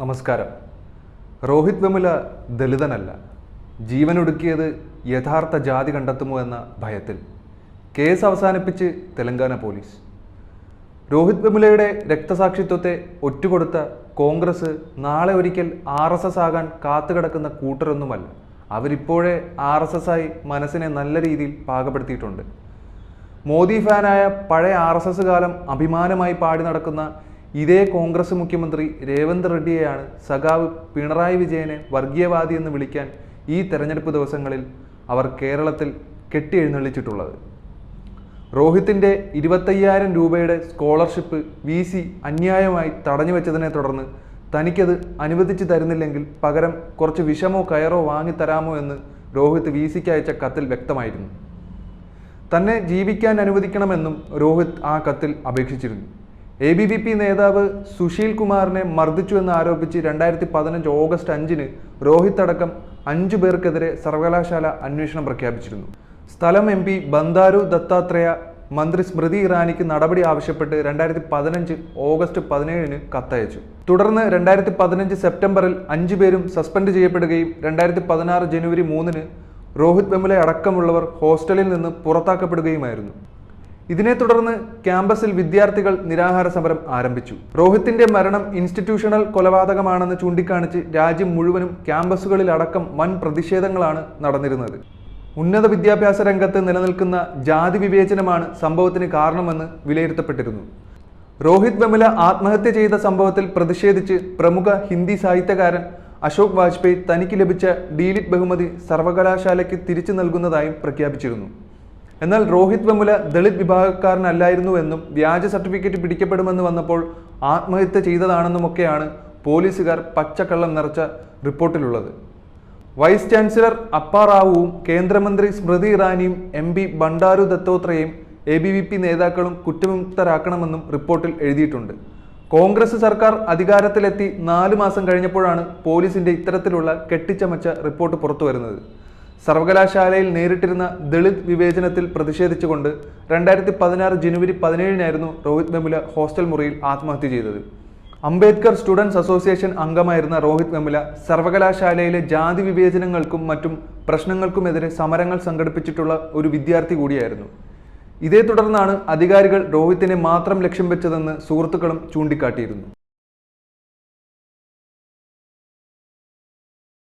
നമസ്കാരം. രോഹിത് വെമുല ദളിതനല്ല. ജീവനൊടുക്കിയത് യഥാർത്ഥ ജാതി കണ്ടെത്തുമോ എന്ന ഭയത്തിൽ കേസ് അവസാനിപ്പിച്ച് തെലങ്കാന പോലീസ്. രോഹിത് വെമുലയുടെ രക്തസാക്ഷിത്വത്തെ ഒറ്റുകൊടുത്ത കോൺഗ്രസ് നാളെ ഒരിക്കൽ RSS ആകാൻ കാത്തുകിടക്കുന്ന കൂട്ടരൊന്നുമല്ല. അവരിപ്പോഴേ RSS ആയി മനസ്സിനെ നല്ല രീതിയിൽ പാകപ്പെടുത്തിയിട്ടുണ്ട്. മോദി ഫാനായ പഴയ RSS കാലം അഭിമാനമായി പാടി നടക്കുന്ന ഇതേ കോൺഗ്രസ് മുഖ്യമന്ത്രി രേവന്ത് റെഡ്ഡിയെയാണ് സഖാവ് പിണറായി വിജയനെ വർഗീയവാദി എന്ന് വിളിക്കാൻ ഈ തെരഞ്ഞെടുപ്പ് ദിവസങ്ങളിൽ അവർ കേരളത്തിൽ കെട്ടിയെഴുന്നള്ളിച്ചിട്ടുള്ളത്. രോഹിത്തിൻ്റെ 25,000 രൂപയുടെ സ്കോളർഷിപ്പ് VC അന്യായമായി തടഞ്ഞു വെച്ചതിനെ തുടർന്ന് തനിക്കത് അനുവദിച്ചു തരുന്നില്ലെങ്കിൽ പകരം കുറച്ച് വിഷമോ കയറോ വാങ്ങിത്തരാമോ എന്ന് രോഹിത് VCക്ക് അയച്ച കത്തിൽ വ്യക്തമായിരുന്നു. തന്നെ ജീവിക്കാൻ അനുവദിക്കണമെന്നും രോഹിത് ആ കത്തിൽ അപേക്ഷിച്ചിരുന്നു. ABVP നേതാവ് സുശീൽ കുമാറിനെ മർദ്ദിച്ചു എന്ന് ആരോപിച്ച് 2015 ഓഗസ്റ്റ് 5-ന് രോഹിത് അടക്കം 5 പേർക്കെതിരെ സർവകലാശാല അന്വേഷണം പ്രഖ്യാപിച്ചിരുന്നു. സ്ഥലം MP ബന്ദാരു ദത്താത്രേയ മന്ത്രി സ്മൃതി ഇറാനിക്ക് നടപടി ആവശ്യപ്പെട്ട് 2015 ഓഗസ്റ്റ് 17-ന് കത്തയച്ചു. തുടർന്ന് 2015 സെപ്റ്റംബറിൽ 5 പേരും സസ്പെൻഡ് ചെയ്യപ്പെടുകയും 2016 ജനുവരി 3-ന് രോഹിത് വെമുല അടക്കമുള്ളവർ ഹോസ്റ്റലിൽ നിന്ന് പുറത്താക്കപ്പെടുകയുമായിരുന്നു. ഇതിനെ തുടർന്ന് ക്യാമ്പസിൽ വിദ്യാർത്ഥികൾ നിരാഹാര സമരം ആരംഭിച്ചു. രോഹിത്തിന്റെ മരണം ഇൻസ്റ്റിറ്റ്യൂഷണൽ കൊലപാതകമാണെന്ന് ചൂണ്ടിക്കാണിച്ച് രാജ്യം മുഴുവനും ക്യാമ്പസുകളിൽ അടക്കം വൻ പ്രതിഷേധങ്ങളാണ് നടന്നിരുന്നത്. ഉന്നത വിദ്യാഭ്യാസ രംഗത്ത് നിലനിൽക്കുന്ന ജാതി വിവേചനമാണ് സംഭവത്തിന് കാരണമെന്ന് വിലയിരുത്തപ്പെട്ടിരുന്നു. രോഹിത് വെമുല ആത്മഹത്യ ചെയ്ത സംഭവത്തിൽ പ്രതിഷേധിച്ച് പ്രമുഖ ഹിന്ദി സാഹിത്യകാരൻ അശോക് വാജ്പേയി തനിക്ക് ലഭിച്ച ഡീലിറ്റ് ബഹുമതി സർവകലാശാലയ്ക്ക് തിരിച്ചു നൽകുന്നതായും പ്രഖ്യാപിച്ചിരുന്നു. എന്നാൽ രോഹിത് വെമുല ദളിത് വിഭാഗക്കാരനല്ലായിരുന്നുവെന്നും വ്യാജ സർട്ടിഫിക്കറ്റ് പിടിക്കപ്പെടുമെന്ന് വന്നപ്പോൾ ആത്മഹത്യ ചെയ്തതാണെന്നുമൊക്കെയാണ് പോലീസുകാർ പച്ചക്കള്ളം നിറച്ച റിപ്പോർട്ടിലുള്ളത്. വൈസ് ചാൻസലർ അപ്പ റാവുവും കേന്ദ്രമന്ത്രി സ്മൃതി ഇറാനിയും MP ബന്ഡാരു ദത്താത്രേയയും ABVP നേതാക്കളും കുറ്റവിമുക്തരാക്കണമെന്നും റിപ്പോർട്ടിൽ എഴുതിയിട്ടുണ്ട്. കോൺഗ്രസ് സർക്കാർ അധികാരത്തിലെത്തി 4 മാസം കഴിഞ്ഞപ്പോഴാണ് പോലീസിന്റെ ഇത്തരത്തിലുള്ള കെട്ടിച്ചമച്ച റിപ്പോർട്ട് പുറത്തുവരുന്നത്. സർവകലാശാലയിൽ നേരിട്ടിരുന്ന ദളിത് വിവേചനത്തിൽ പ്രതിഷേധിച്ചുകൊണ്ട് 2016 ജനുവരി 17-നായിരുന്നു രോഹിത് വെമുല ഹോസ്റ്റൽ മുറിയിൽ ആത്മഹത്യ ചെയ്തത്. അംബേദ്കർ സ്റ്റുഡൻസ് അസോസിയേഷൻ അംഗമായിരുന്ന രോഹിത് വെമുല സർവകലാശാലയിലെ ജാതി വിവേചനങ്ങൾക്കും മറ്റും പ്രശ്നങ്ങൾക്കുമെതിരെ സമരങ്ങൾ സംഘടിപ്പിച്ചിട്ടുള്ള ഒരു വിദ്യാർത്ഥി കൂടിയായിരുന്നു. ഇതേ തുടർന്നാണ് അധികാരികൾ രോഹിത്തിനെ മാത്രം ലക്ഷ്യം വെച്ചതെന്ന് സുഹൃത്തുക്കളും ചൂണ്ടിക്കാട്ടിയിരുന്നു.